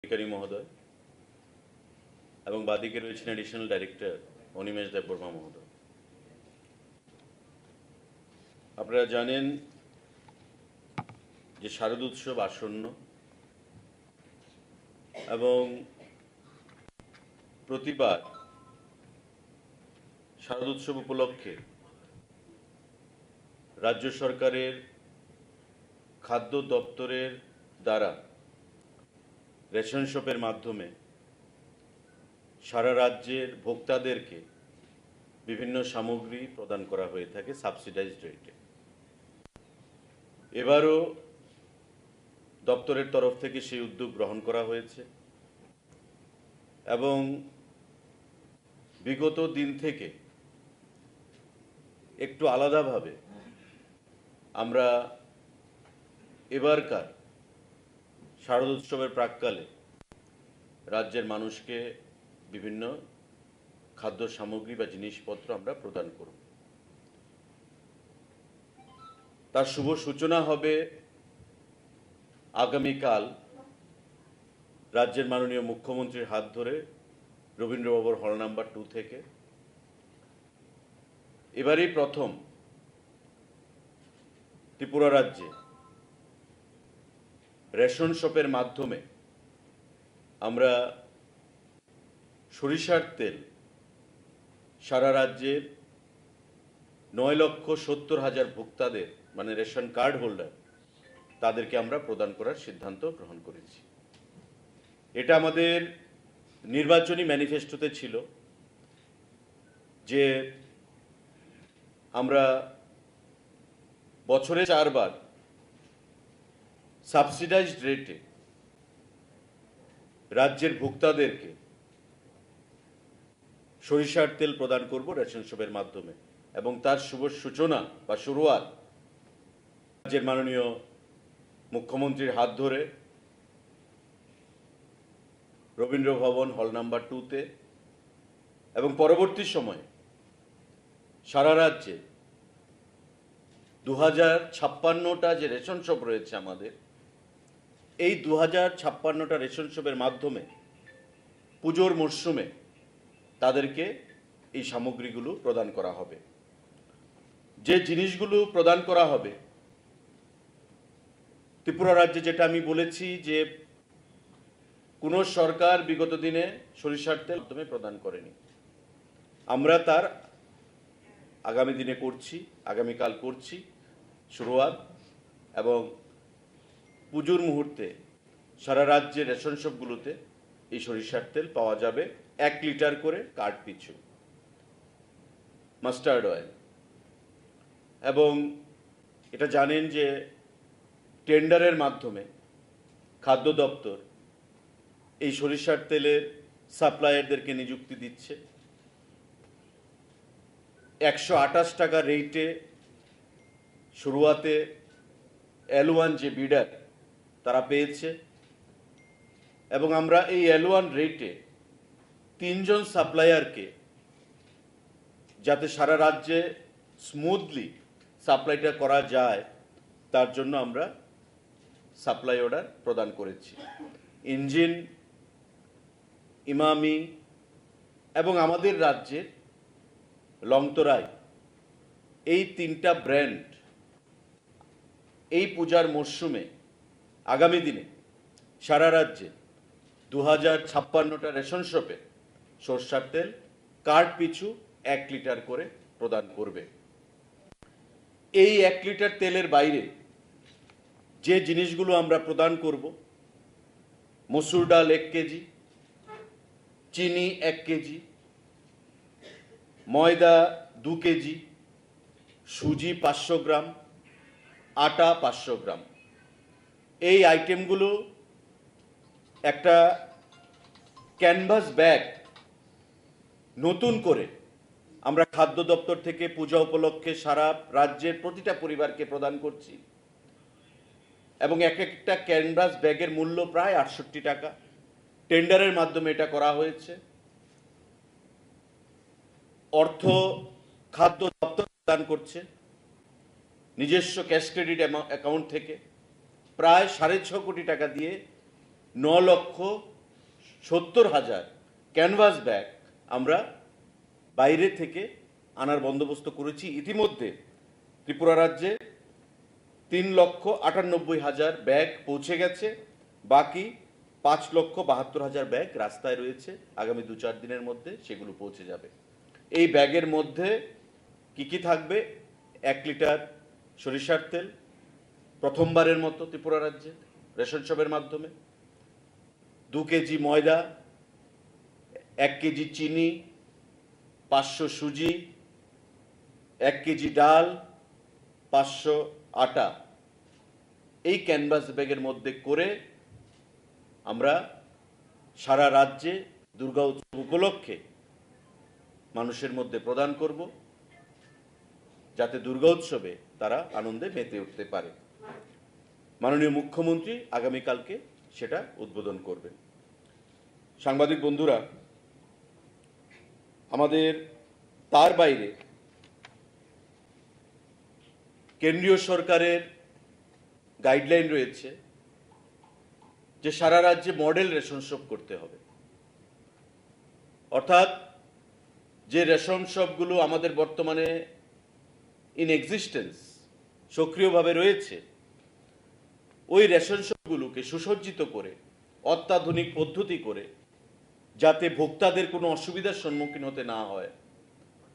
अधिकारी महोदय এবং বাদিকে রয়েছেন এডিশনাল ডাইরেক্টর অনিমেষ দেববর্মা মহোদয়। আপনারা জানেন যে শারদ উৎসব আসন্ন এবং প্রতিবার শারদ উৎসব উপলক্ষে রাজ্য সরকারের খাদ্য দপ্তরের দ্বারা রেশন শপের মাধ্যমে সারা রাজ্যের ভোক্তাদেরকে বিভিন্ন সামগ্রী প্রদান করা হয়ে থাকে সাবসিডাইজড রেটে। এবারও দপ্তরের তরফ থেকে সেই উদ্যোগ গ্রহণ করা হয়েছে এবং বিগত দিন থেকে একটু আলাদাভাবে আমরা এবারকার শারদ উৎসবের প্রাক্কালে রাজ্যের মানুষকে বিভিন্ন খাদ্য সামগ্রী বা জিনিসপত্র আমরা প্রদান করব। তার শুভ সূচনা হবে আগামীকাল রাজ্যের মাননীয় মুখ্যমন্ত্রীর হাত ধরে রবীন্দ্রভবন হল নাম্বার 2 থেকে। এবারই প্রথম ত্রিপুরা রাজ্যে রেশন শপের মাধ্যমে আমরা সরিষার তেল সারা রাজ্যের 9,70,000 ভোক্তাদের মানে রেশন কার্ড হোল্ডার তাদেরকে আমরা প্রদান করার সিদ্ধান্ত গ্রহণ করেছি। এটা আমাদের নির্বাচনী ম্যানিফেস্টোতে ছিল যে আমরা বছরে 4 বার সাবসিডাইজড রেটে রাজ্যের ভোক্তাদেরকে সরিষার তেল প্রদান করব রেশন শপের মাধ্যমে এবং তার শুভ সূচনা বা শুরুয়াত রাজ্যের মাননীয় মুখ্যমন্ত্রীর হাত ধরে রবীন্দ্রভবন হল নাম্বার 2-তে এবং পরবর্তী সময়ে সারা রাজ্যে 2056টা যে রেশন শপ রয়েছে আমাদের, এই 2056টা রেশন শপের মাধ্যমে পুজোর মরশুমে তাদেরকে এই সামগ্রীগুলো প্রদান করা হবে। যে জিনিসগুলো প্রদান করা হবে ত্রিপুরা রাজ্যে, যেটা আমি বলেছি যে কোনো সরকার বিগত দিনে সরিষার তেল মাধ্যমে প্রদান করেনি, আমরা তার আগামী দিনে করছি, আগামীকাল করছি শুরুয়াত এবং পুজোর মুহূর্তে সারা রাজ্যের রেশন শপগুলোতে এই সরিষার তেল পাওয়া যাবে 1 লিটার করে কার্ড পিছু। মাস্টার্ড অয়েল, এবং এটা জানেন যে টেন্ডারের মাধ্যমে খাদ্য দপ্তর এই সরিষার তেলের সাপ্লায়ারদেরকে নিযুক্তি দিচ্ছে। 128 টাকা রেটে শুরুয়াতে L1 যে বিডার তারা পেয়েছে এবং আমরা এই L1 রেটে 3 জন সাপ্লায়ারকে, যাতে সারা রাজ্যে স্মুথলি সাপ্লাইটা করা যায় তার জন্য আমরা সাপ্লাই অর্ডার প্রদান করেছি। ইঞ্জিন, ইমামি এবং আমাদের রাজ্যের লংতরাই, এই 3টা ব্র্যান্ড এই পূজার মরশুমে আগামী দিনে সারা রাজ্যে 2056টা রেশন শপে সরষার তেল কার্ড পিছু 1 লিটার করে প্রদান করবে। এই 1 লিটার তেলের বাইরে যে জিনিসগুলো আমরা প্রদান করব, মসুর ডাল 1 কেজি, চিনি 1 কেজি, ময়দা 2 কেজি, সুজি 500 গ্রাম, আটা 500 গ্রাম। এই আইটেমগুলো একটা ক্যানভাস ব্যাগ নতুন করে আমরা খাদ্য দপ্তর থেকে পূজা উপলক্ষে সারা রাজ্যের প্রতিটা পরিবারকে প্রদান করছি এবং এক একটা ক্যানভাস ব্যাগের মূল্য প্রায় 68 টাকা। টেন্ডারের মাধ্যমে এটা করা হয়েছে। অর্থ খাদ্য দপ্তর প্রদান করছে নিজস্ব ক্যাশ ক্রেডিট অ্যাকাউন্ট থেকে প্রায় 6.5 কোটি টাকা দিয়ে 9,00,000 70,000 ক্যানভাস ব্যাগ আমরা বাইরে থেকে আনার বন্দোবস্ত করেছি। ইতিমধ্যে ত্রিপুরা রাজ্যে 3,98,000 ব্যাগ পৌঁছে গেছে, বাকি 5,72,000 ব্যাগ রাস্তায় রয়েছে। আগামী 2-4 দিনের মধ্যে সেগুলো পৌঁছে যাবে। এই ব্যাগের মধ্যে কি থাকবে? 1 লিটার সরিষার তেল, প্রথমবারের মতো ত্রিপুরা রাজ্যে রেশন শপের মাধ্যমে, 2 কেজি ময়দা, 1 কেজি চিনি, 500 সুজি, 1 কেজি ডাল, 500 আটা, এই ক্যানভাস ব্যাগের মধ্যে করে আমরা সারা রাজ্যে দুর্গা উৎসব উপলক্ষে মানুষের মধ্যে প্রদান করব, যাতে দুর্গা উৎসবে তারা আনন্দে মেতে উঠতে পারে। মাননীয় মুখ্যমন্ত্রী আগামীকালকে সেটা উদ্বোধন করবেন। সাংবাদিক বন্ধুরা, আমাদের তার বাইরে কেন্দ্রীয় সরকারের গাইডলাইন রয়েছে যে সারা রাজ্যে মডেল রেশন শপ করতে হবে। অর্থাৎ যে রেশন শপগুলো আমাদের বর্তমানে ইন এক্সিস্টেন্স সক্রিয়ভাবে রয়েছে, ওই রেশন শপগুলোকে সুসজ্জিত করে অত্যাধুনিক পদ্ধতি করে যাতে ভোক্তাদের কোনো অসুবিধার সম্মুখীন হতে না হয়,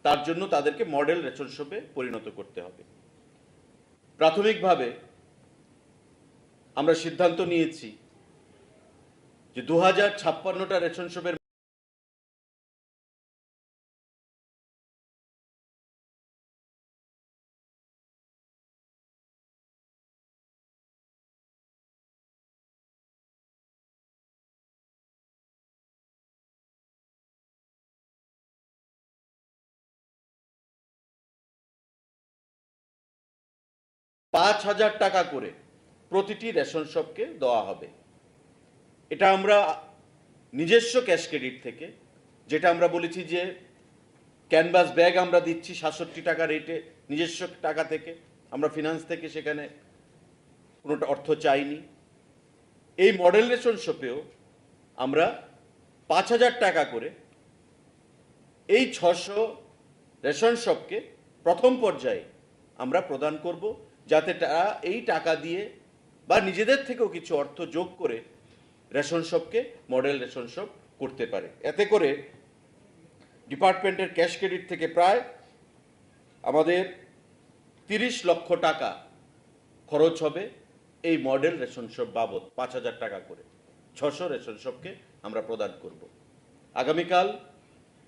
তার জন্য তাদেরকে মডেল রেশন শপে পরিণত করতে হবে। প্রাথমিকভাবে আমরা সিদ্ধান্ত নিয়েছি যে 2056টা রেশন শপের টাকা করে প্রতিটি রেশন শপকে দেওয়া হবে। এটা আমরা নিজস্ব ক্যাশ ক্রেডিট থেকে, যেটা আমরা বলেছি যে ক্যানভাস ব্যাগ আমরা দিচ্ছি 67 টাকা রেটে নিজস্ব টাকা থেকে, আমরা ফিনান্স থেকে সেখানে কোনোটা অর্থ চাইনি। এই মডেল রেশন শপেও আমরা 5,000 টাকা করে এই 600 রেশন শপকে প্রথম পর্যায়ে আমরা প্রদান করব, যাতে তারা এই টাকা দিয়ে বা নিজেদের থেকেও কিছু অর্থ যোগ করে রেশন শপকে মডেল রেশন শপ করতে পারে। এতে করে ডিপার্টমেন্টের ক্যাশ ক্রেডিট থেকে প্রায় আমাদের 30 লক্ষ টাকা খরচ হবে এই মডেল রেশন শপ বাবদ। 5,000 টাকা করে 600 রেশন শপকে আমরা প্রদান করব। আগামীকাল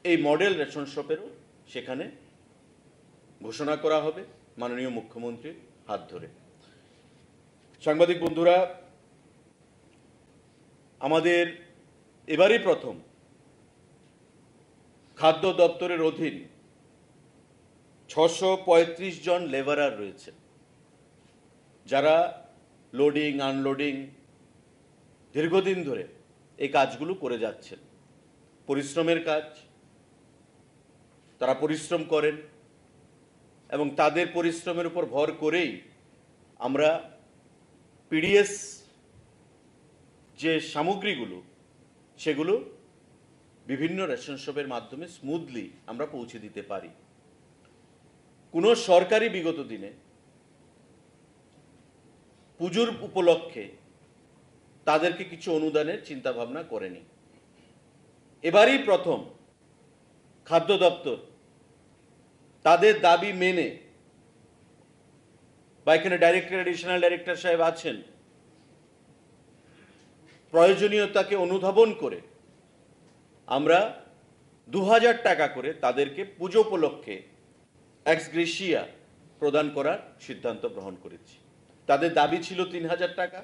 এই মডেল রেশন শপেরও সেখানে ঘোষণা করা হবে মাননীয় মুখ্যমন্ত্রীর হাত ধরে। সাংবাদিক বন্ধুরা, আমাদের এবারই প্রথম খাদ্য দপ্তরের অধীন 635 জন লেবারার রয়েছে, যারা লোডিং আনলোডিং দীর্ঘদিন ধরে এই কাজগুলো করে যাচ্ছেন। পরিশ্রমের কাজ, তারা পরিশ্রম করেন এবং তাদের পরিশ্রমের উপর ভর করেই আমরা পিডিএস যে সামগ্রীগুলো সেগুলো বিভিন্ন রেশন শপের মাধ্যমে স্মুথলি আমরা পৌঁছে দিতে পারি। কোনো সরকারি বিগত দিনে পুজোর উপলক্ষে তাদেরকে কিছু অনুদানের চিন্তা ভাবনা করেনি। এবারই প্রথম খাদ্য দপ্তর তাদের দাবি মেনে, বা এখানে ডাইরেক্টর এডিশনাল ডাইরেক্টর সাহেব আছেন, প্রয়োজনীয়তাকে অনুধাবন করে আমরা 2,000 টাকা করে তাদেরকে পুজো উপলক্ষে এক্স গ্রেসিয়া প্রদান করার সিদ্ধান্ত গ্রহণ করেছি। তাদের দাবি ছিল 3,000 টাকা,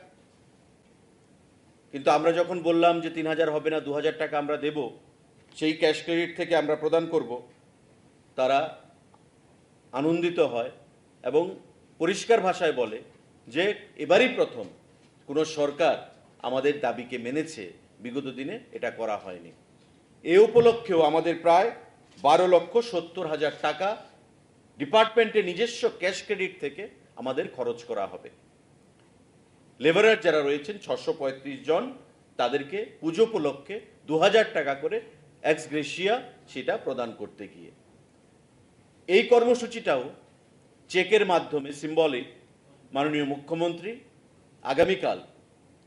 কিন্তু আমরা যখন বললাম যে 3,000 হবে না, 2,000 টাকা আমরা দেব, সেই ক্যাশ ক্রেডিট থেকে আমরা প্রদান করব, তারা আনন্দিত হয় এবং পরিষ্কার ভাষায় বলে যে এবারই প্রথম কোনো সরকার আমাদের দাবিকে মেনেছে, বিগত দিনে এটা করা হয়নি। এ উপলক্ষেও আমাদের প্রায় 12,70,000 টাকা ডিপার্টমেন্টের নিজস্ব ক্যাশ ক্রেডিট থেকে আমাদের খরচ করা হবে। লেবারার যারা রয়েছেন 635 জন, তাদেরকে পুজো উপলক্ষে 2000 টাকা করে এক্স গ্রেসিয়া সেটা প্রদান করতে গিয়ে। এই কর্মসূচিটাও চেকের মাধ্যমে সিম্বলিক মাননীয় মুখ্যমন্ত্রী আগামীকাল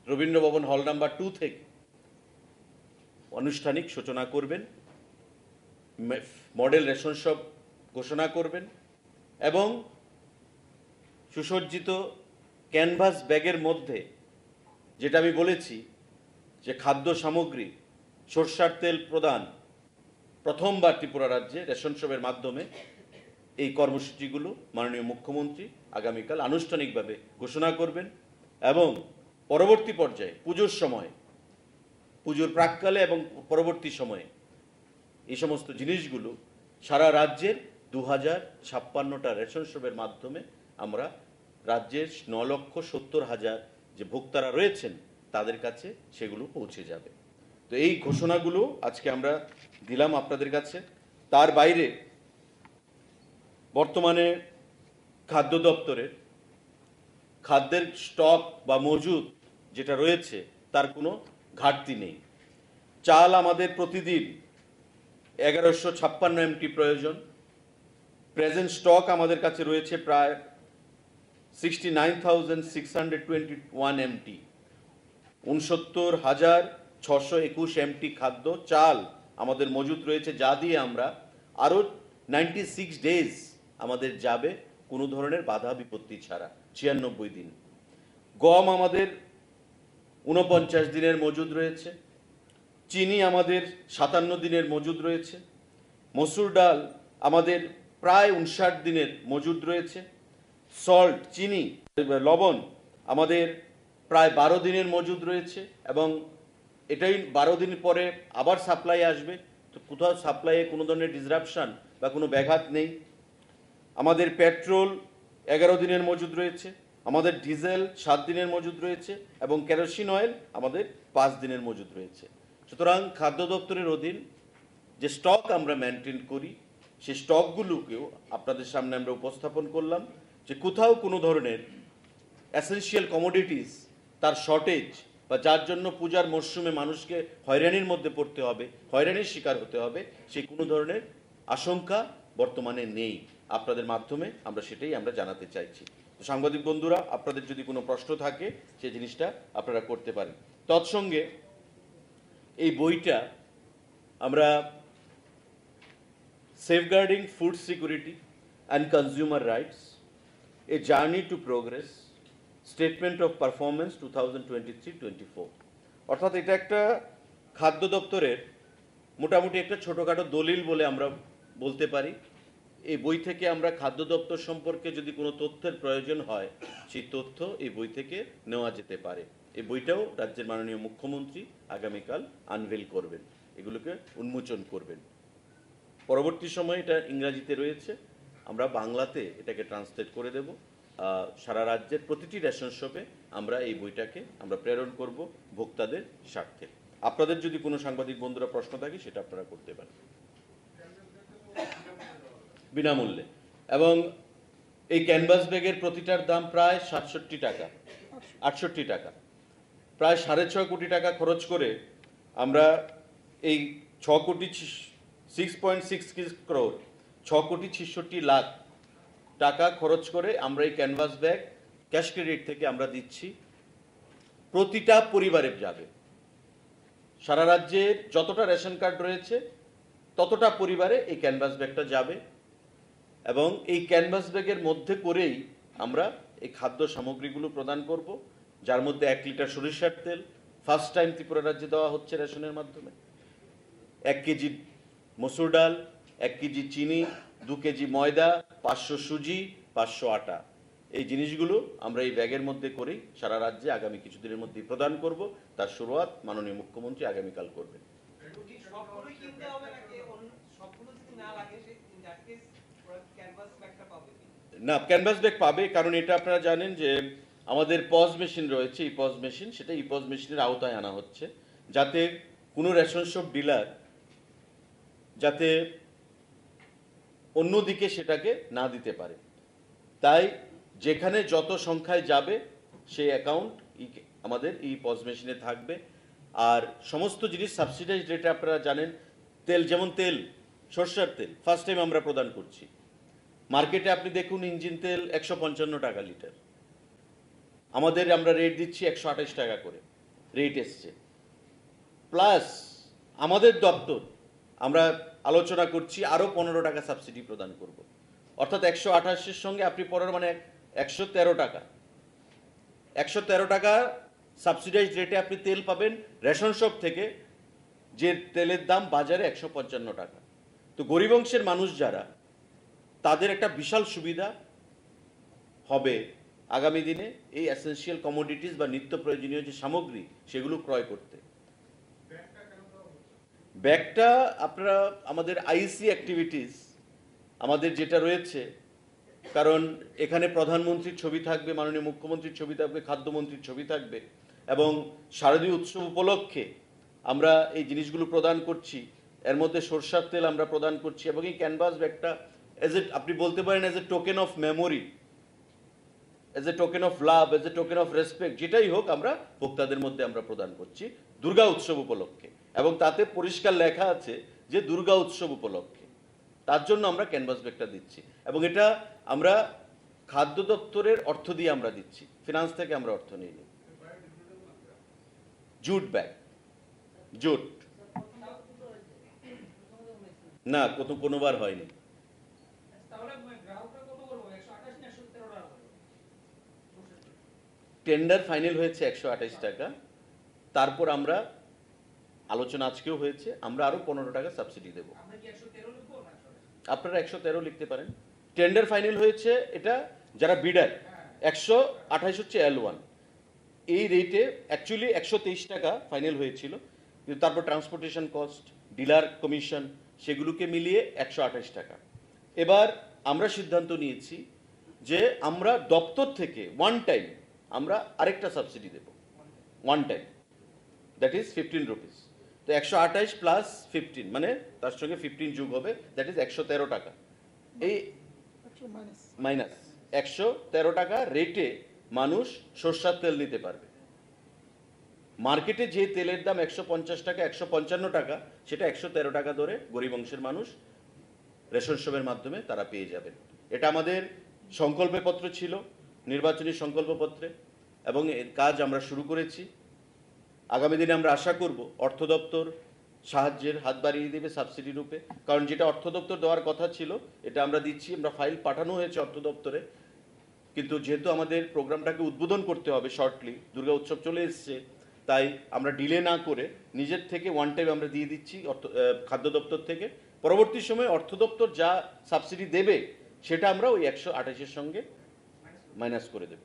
রবীন্দ্রভবন হল নাম্বার 2 থেকে আনুষ্ঠানিক সূচনা করবেন, মডেল রেশন শপ ঘোষণা করবেন এবং সুসজ্জিত ক্যানভাস ব্যাগের মধ্যে, যেটা আমি বলেছি যে খাদ্য সামগ্রী, সরষার তেল প্রদান প্রথমবার ত্রিপুরা রাজ্যে রেশন শপের মাধ্যমে, এই কর্মসূচিগুলো মাননীয় মুখ্যমন্ত্রী আগামীকাল আনুষ্ঠানিকভাবে ঘোষণা করবেন এবং পরবর্তী পর্যায়ে পুজোর সময়, পুজোর প্রাককালে এবং পরবর্তী সময়ে এই সমস্ত জিনিসগুলো সারা রাজ্যের 2056টা রেশন শপের মাধ্যমে আমরা রাজ্যের 9,70,000 যে ভোক্তারা রয়েছেন তাদের কাছে সেগুলো পৌঁছে যাবে। তো এই ঘোষণাগুলো আজকে আমরা দিলাম আপনাদের কাছে। তার বাইরে বর্তমানে খাদ্য দপ্তরের খাদ্যের স্টক বা মজুদ যেটা রয়েছে তার কোনো ঘাটতি নেই। চাল আমাদের প্রতিদিন 1156 এমটি প্রয়োজন। প্রেজেন্ট স্টক আমাদের কাছে রয়েছে প্রায় 69,621 এমটি। 69,621 এমটি খাদ্য চাল আমাদের মজুদ রয়েছে, যা দিয়ে আমরা আরও 96 ডেজ আমাদের যাবে কোনো ধরনের বাধা বিপত্তি ছাড়া, 96 দিন। গম আমাদের 49 দিনের মজুদ রয়েছে। চিনি আমাদের 57 দিনের মজুদ রয়েছে। মসুর ডাল আমাদের প্রায় 59 দিনের মজুদ রয়েছে। সল্ট, চিনি, লবণ আমাদের প্রায় 12 দিনের মজুদ রয়েছে এবং এটাই 12 দিন পরে আবার সাপ্লাই আসবে। তো কোথাও সাপ্লাইয়ে কোনো ধরনের ডিসরাপশন বা কোনো ব্যাঘাত নেই। আমাদের পেট্রোল 11 দিনের মজুদ রয়েছে। আমাদের ডিজেল 7 দিনের মজুদ রয়েছে এবং কেরোসিন অয়েল আমাদের 5 দিনের মজুদ রয়েছে। সুতরাং খাদ্য দপ্তরের অধীন যে স্টক আমরা মেনটেন করি সেই স্টকগুলোকেও আপনাদের সামনে আমরা উপস্থাপন করলাম যে কোথাও কোনো ধরনের এসেনশিয়াল কমোডিটিস তার শর্টেজ বা যার জন্য পূজার মরশুমে মানুষকে হয়রানির মধ্যে পড়তে হবে, হয়রানির শিকার হতে হবে, সেই কোনো ধরনের আশঙ্কা বর্তমানে নেই। আপনাদের মাধ্যমে আমরা সেটাই জানাতে চাইছি। তো সাংবাদিক বন্ধুরা, আপনাদের যদি কোনো প্রশ্ন থাকে সেই জিনিসটা আপনারা করতে পারেন। তৎসঙ্গে এই বইটা আমরা safeguarding food security and consumer rights, a journey to progress, statement of performance 2023-24, অর্থাৎ এটা একটা খাদ্য দপ্তরের মোটামুটি একটা ছোটোখাটো দলিল বলে আমরা বলতে পারি। এই বই থেকে আমরা খাদ্য দপ্তর সম্পর্কে যদি কোনো তথ্যের প্রয়োজন হয় সেই তথ্য এই বই থেকে নেওয়া যেতে পারে। এই বইটাও রাজ্যের মাননীয় মুখ্যমন্ত্রী আগামীকাল আনভেল করবেন, এগুলোকে উন্মোচন করবেন। পরবর্তী সময়ে এটা ইংরাজিতে রয়েছে, আমরা বাংলাতে এটাকে ট্রান্সলেট করে দেব। সারা রাজ্যের প্রতিটি রেশন শপে আমরা এই বইটাকে আমরা প্রেরণ করব ভোক্তাদের স্বার্থে। আপনাদের যদি কোনো সাংবাদিক বন্ধুরা প্রশ্ন থাকে সেটা আপনারা করতে পারেন বিনামূল্যে। এবং এই ক্যানভাস ব্যাগের প্রতিটার দাম প্রায় 67 টাকা, 68 টাকা, প্রায় 6.5 কোটি টাকা খরচ করে আমরা এই 6.66 crore 6,66,00,000 টাকা খরচ করে আমরা এই ক্যানভাস ব্যাগ ক্যাশ ক্রেডিট থেকে আমরা দিচ্ছি। প্রতিটা পরিবারে যাবে, সারা রাজ্যের যতটা রেশন কার্ড রয়েছে ততটা পরিবারে এই ক্যানভাস ব্যাগটা যাবে এবং এই ক্যানভাস ব্যাগের মধ্যে করেই আমরা এই খাদ্য সামগ্রীগুলো প্রদান করব, যার মধ্যে 1 লিটার সরিষার তেল ফার্স্ট টাইম ত্রিপুরা রাজ্যে দেওয়া হচ্ছে রেশনের মাধ্যমে, 1 কেজি মসুর ডাল, 1 কেজি চিনি, 2 কেজি ময়দা, 500 সুজি, 500 আটা। এই জিনিসগুলো আমরা এই ব্যাগের মধ্যে করেই সারা রাজ্যে আগামী কিছুদিনের মধ্যেই প্রদান করব। তার শুরুয়াত মাননীয় মুখ্যমন্ত্রী আগামীকাল করবেন। না, ক্যানভাস ব্যাগ পাবে, কারণ এটা আপনারা জানেন যে আমাদের পজ মেশিন রয়েছে, এই পজ মেশিন, সেটা এই পজ মেশিনের আওতায় আনা হচ্ছে, যাতে কোনো রেশন শপ ডিলার যাতে অন্যদিকে সেটাকে না দিতে পারে। তাই যেখানে যত সংখ্যায় যাবে সেই অ্যাকাউন্ট আমাদের এই পজ মেশিনে থাকবে। আর সমস্ত জিনিস সাবসিডাইজ রেটে আপনারা জানেন। তেল, যেমন তেল, সরষের তেল ফার্স্ট টাইম আমরা প্রদান করছি। মার্কেটে আপনি দেখুন ইঞ্জিন তেল 155 টাকা লিটার, আমরা রেট দিচ্ছি 128 টাকা করে রেট এসছে। প্লাস আমাদের দপ্তর আমরা আলোচনা করছি আরও 15 টাকা সাবসিডি প্রদান করব, অর্থাৎ 128-এর সঙ্গে আপনি পড়ার মানে 113 টাকা। 113 টাকা সাবসিডাইজ রেটে আপনি তেল পাবেন রেশন শপ থেকে, যে তেলের দাম বাজারে 155 টাকা। তো গরিব অংশের মানুষ যারা, তাদের একটা বিশাল সুবিধা হবে আগামী দিনে এই এসেনশিয়াল কমোডিটিস বা নিত্য প্রয়োজনীয় যে সামগ্রী সেগুলো ক্রয় করতে। ব্যাগটা আপনারা আমাদের আইসি অ্যাক্টিভিটিস আমাদের যেটা রয়েছে, কারণ এখানে প্রধানমন্ত্রীর ছবি থাকবে, মাননীয় মুখ্যমন্ত্রীর ছবি থাকবে, খাদ্যমন্ত্রীর ছবি থাকবে, এবং শারদীয় উৎসব উপলক্ষে আমরা এই জিনিসগুলো প্রদান করছি। এর মধ্যে সরষার তেল আমরা প্রদান করছি, এবং এই ক্যানভাস ব্যাগটা আপনি বলতে পারেন as a token of memory, as a token of love, as a token of respect, যেটাই হোক আমরা ভোক্তাদের মধ্যে আমরা প্রদান করছি দুর্গা উৎসব উপলক্ষে। এবং তাতে পরিষ্কার লেখা আছে যে দুর্গা উৎসব উপলক্ষে, তার জন্য আমরা ক্যানভাস ব্যাগটা দিচ্ছি। এবং এটা আমরা খাদ্য দপ্তরের অর্থ দিয়ে আমরা দিচ্ছি, ফিনান্স থেকে আমরা অর্থ নিইনি। জুট ব্যাগ, জুট না, কোনোবার হয়নি। টেন্ডার ফাইনাল হয়েছে 128 টাকা, তারপর আমরা আলোচনা আজকেও হয়েছে, আমরা আরো 15 টাকা সাবসিডি দেব। আপনারা 113 লিখতে পারেন। টেন্ডার ফাইনাল হয়েছে, এটা যারা বিডার 128 হচ্ছে L1। এই রেটে অ্যাকচুয়ালি 123 টাকা ফাইনাল হয়েছিল, কিন্তু তারপর ট্রান্সপোর্টেশন কস্ট, ডিলার কমিশন, সেগুলোকে মিলিয়ে 128 টাকা। এবার আমরা সিদ্ধান্ত নিয়েছি যে আমরা দপ্তর থেকে ওয়ান টাইম আমরা আরেকটা সাবসিডি দেব, one time, that is 15 rupees. তো 128 প্লাস 15 মানে তার সঙ্গে 15 যোগ হবে, দ্যাট ইজ 113 টাকা। এই মাইনাস 113 টাকা রেটে মানুষ সরষার তেল নিতে পারবে। মার্কেটে যে তেলের দাম 150 টাকা, 155 টাকা, সেটা 113 টাকা ধরে গরিব অংশের মানুষ রেশন শপের মাধ্যমে তারা পেয়ে যাবেন। এটা আমাদের সংকল্পে পত্র ছিল, নির্বাচনী সংকল্পপত্রে, এবং এর কাজ আমরা শুরু করেছি। আগামী দিনে আমরা আশা করব অর্থ দপ্তর সাহায্যের হাত বাড়িয়ে দেবে সাবসিডি রূপে, কারণ যেটা অর্থ দপ্তর দেওয়ার কথা ছিল এটা আমরা দিচ্ছি। আমরা ফাইল পাঠানো হয়েছে অর্থ দপ্তরে, কিন্তু যেহেতু আমাদের প্রোগ্রামটাকে উদ্বোধন করতে হবে শর্টলি, দুর্গা উৎসব চলে এসছে, তাই আমরা ডিলে না করে নিজের থেকে ওয়ান টাইম আমরা দিয়ে দিচ্ছি খাদ্য দপ্তর থেকে। পরবর্তী সময়ে অর্থ দপ্তর যা সাবসিডি দেবে সেটা আমরা ওই 128-এর সঙ্গে মাইনাস করে দেব।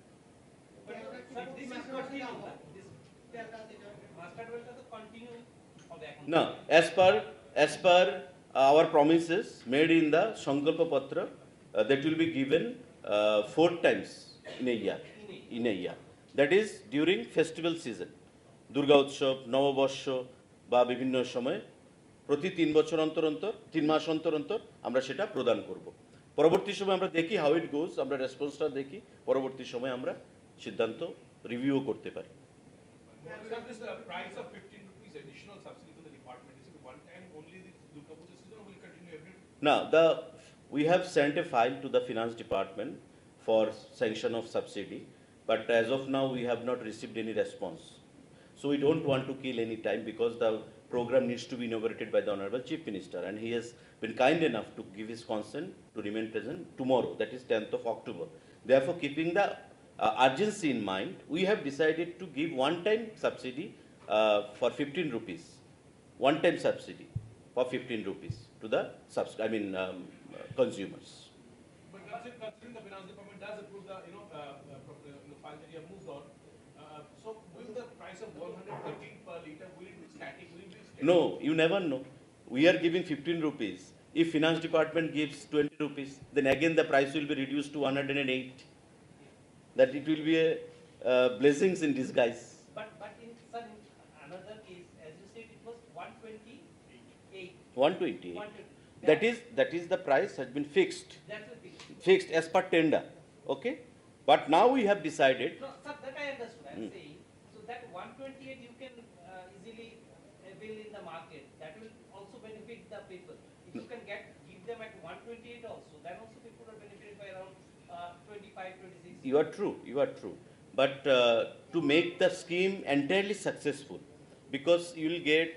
না, as per our promises made in the Sankalpa Patra, that will be given 4 times in a year. That is during festival season, Durga Utsav, নববর্ষ বা বিভিন্ন সময় প্রতি 3 বছর অন্তর অন্তর, 3 মাস অন্তর অন্তর আমরা সেটা প্রদান করব। পরবর্তী সময় আমরা দেখি হাউ ইট গোজ, আমরা রেসপন্সটা দেখি, পরবর্তী সময় আমরা সিদ্ধান্ত রিভিউ করতে পারি। Now, we have sent a file to the finance department for sanction of subsidy, but as of now we have not received any response. So we don't want to kill any time, because the program needs to be inaugurated by the Honorable Chief Minister, and he has been kind enough to give his consent to remain present tomorrow, that is 10th of October. Therefore, keeping the urgency in mind, we have decided to give one-time subsidy for 15 rupees, one-time subsidy for 15 rupees to the consumers. But considering the finance department does approve the file that you have moved on, so will the price of 113 per liter, will it be static? Will it be static? No, you never know. We are giving 15 rupees. If finance department gives 20 rupees, then again the price will be reduced to 108. That it will be a blessings in disguise. But in another case, as you said, it was 128. 128. That is the price has been fixed. That's the thing. Fixed as per tender. Okay? But now we have decided. No, sir, that I understood. I'm saying, so that 128 you can easily market, that will also benefit the people. If you can give them at 128 also, then also people are benefited by around 25, 26. You are true, you are true. But to make the scheme entirely successful, because you will get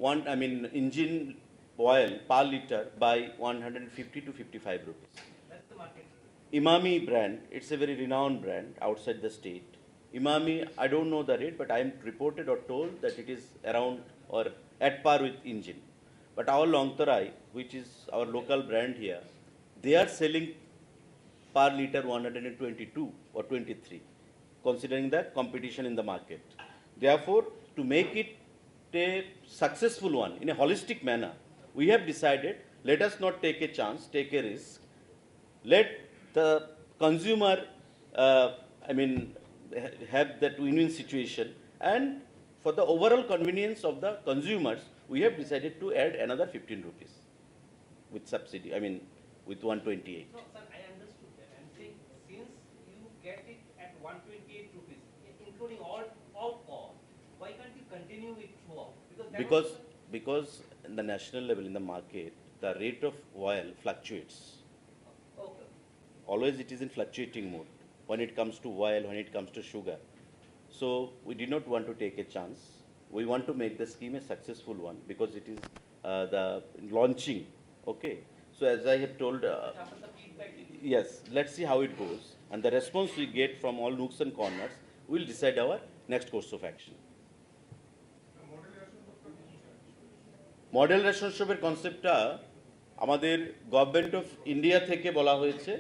engine oil per liter by 150 to 55 rupees. That's the market. Imami brand, it's a very renowned brand outside the state. Imami, I don't know the rate, but I am reported or told that it is around or at par with engine. But our Longtarai, which is our local brand here, they are selling per liter 122 or 23, considering the competition in the market. Therefore, to make it a successful one in a holistic manner, we have decided, let us not take a chance, take a risk. Let the consumer, have that win-win situation, and for the overall convenience of the consumers, we have decided to add another 15 rupees with subsidy, with 128. No, sir, I understood that. I'm saying since you get it at 128 rupees, including all costs, why can't you continue it throughout? Because in the national level, in the market, the rate of oil fluctuates. Okay. Always it is in fluctuating mode when it comes to oil, when it comes to sugar. So we did not want to take a chance. We want to make the scheme a successful one because it is the launching. Okay. So as I have told, After the feedback, yes, let's see how it goes. And the response we get from all nooks and corners will decide our next course of action. Model ration শপের কনসেপ্টটা আমাদের government of India থেকে বলা হয়েছে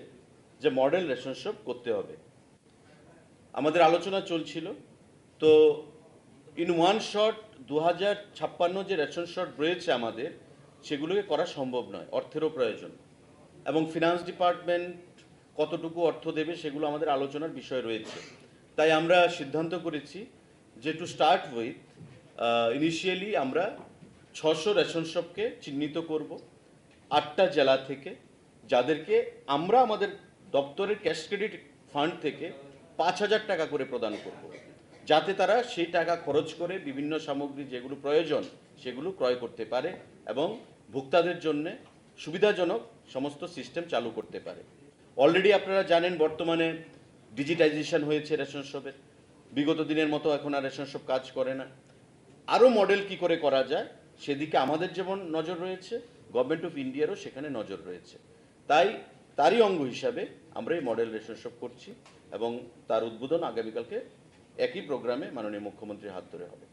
যে model ration shop করতে হবে। আমাদের আলোচনা চলছিল, তো ইন ওয়ান শট 2056 যে রেশন শট রয়েছে আমাদের, সেগুলোকে করা সম্ভব নয়, অর্থেরও প্রয়োজন, এবং ফিনান্স ডিপার্টমেন্ট কতটুকু অর্থ দেবে সেগুলো আমাদের আলোচনার বিষয় রয়েছে। তাই আমরা সিদ্ধান্ত করেছি যে টু স্টার্ট উইথ ইনিশিয়ালি আমরা 600 রেশন শপকে চিহ্নিত করব 8টা জেলা থেকে, যাদেরকে আমরা আমাদের দপ্তরের ক্যাশ ক্রেডিট ফান্ড থেকে 5000 টাকা করে প্রদান করব, যাতে তারা সেই টাকা খরচ করে বিভিন্ন সামগ্রী যেগুলো প্রয়োজন সেগুলো ক্রয় করতে পারে এবং ভোক্তাদের জন্য সুবিধাজনক সমস্ত সিস্টেম চালু করতে পারে। অলরেডি আপনারা জানেন বর্তমানে ডিজিটাইজেশন হয়েছে রেশন শপের, বিগত দিনের মতো এখন আর রেশন শপ কাজ করে না। আরও মডেল কি করে করা যায় সেদিকে আমাদের যেমন নজর রয়েছে, গভর্নমেন্ট অফ ইন্ডিয়ারও সেখানে নজর রয়েছে। তাই তারই অঙ্গ হিসাবে আমরা এই মডেল রেশন শপ করছি এবং তার উদ্বোধন আগামীকালকে একই প্রোগ্রামে মাননীয় মুখ্যমন্ত্রীর হাত ধরে হবে।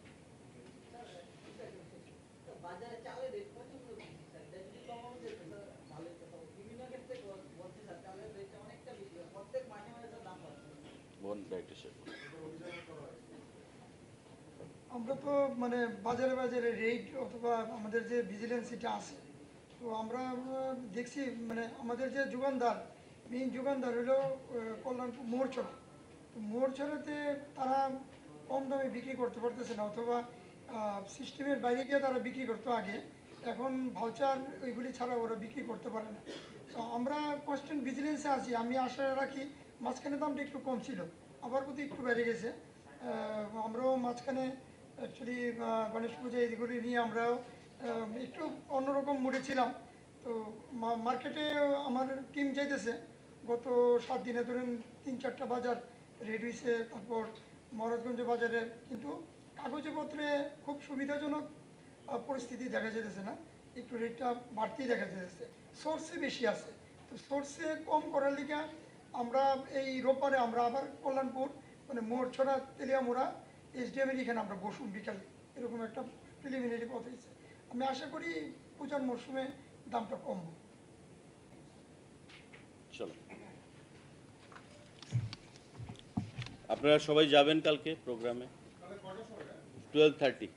আমরা তো বাজারে বাজারে রেট অথবা আমাদের যে ভিজিলেন্সিটা আছে, তো আমরা দেখছি আমাদের যে যোগানদার, মেইন যোগানদার হলো কল্যাণপুর মোড়ছড়া। তো মোড়ছড়াতে তারা কম দামে বিক্রি করতে পারতেছে না, অথবা সিস্টেমের বাইরে গিয়ে তারা বিক্রি করতো আগে, এখন ভাউচার ওইগুলি ছাড়া ওরা বিক্রি করতে পারে না। তো আমরা কনস্ট্যান্ট ভিজিলেন্সে আছি। আমি আশা রাখি, মাঝখানে দামটা একটু কম ছিল, আবার প্রতি একটু বেড়ে গেছে। আমরাও মাঝখানে অ্যাকচুয়ালি গণেশ পূজা এইগুলি নিয়ে আমরাও একটু অন্যরকম মুডে ছিলাম। তো মার্কেটে আমার টিম চাইতেছে গত 7 দিনে ধরেন 3-4টা বাজার রেড হয়েছে, তারপর মহারাজগঞ্জ বাজারে, কিন্তু কাগজপত্রে খুব সুবিধাজনক পরিস্থিতি দেখা যেতেছে না, একটু রেটটা বাড়তেই দেখা যেতেছে। সোর্সে বেশি আছে, তো সোর্সে কম করার লিগে আমরা এই রোববারে আমরা আবার কল্যাণপুর মোড়ছড়া তেলিয়ামোড়া SDM এখানে আমরা বসুন বিকালে, এরকম একটা প্রিলিমিনারি কথা হয়েছে। আমি আশা করি পূজার মরশুমে দামটা কমবে। চলো, আপনারা সবাই যাবেন কালকে প্রোগ্রামে 12:30।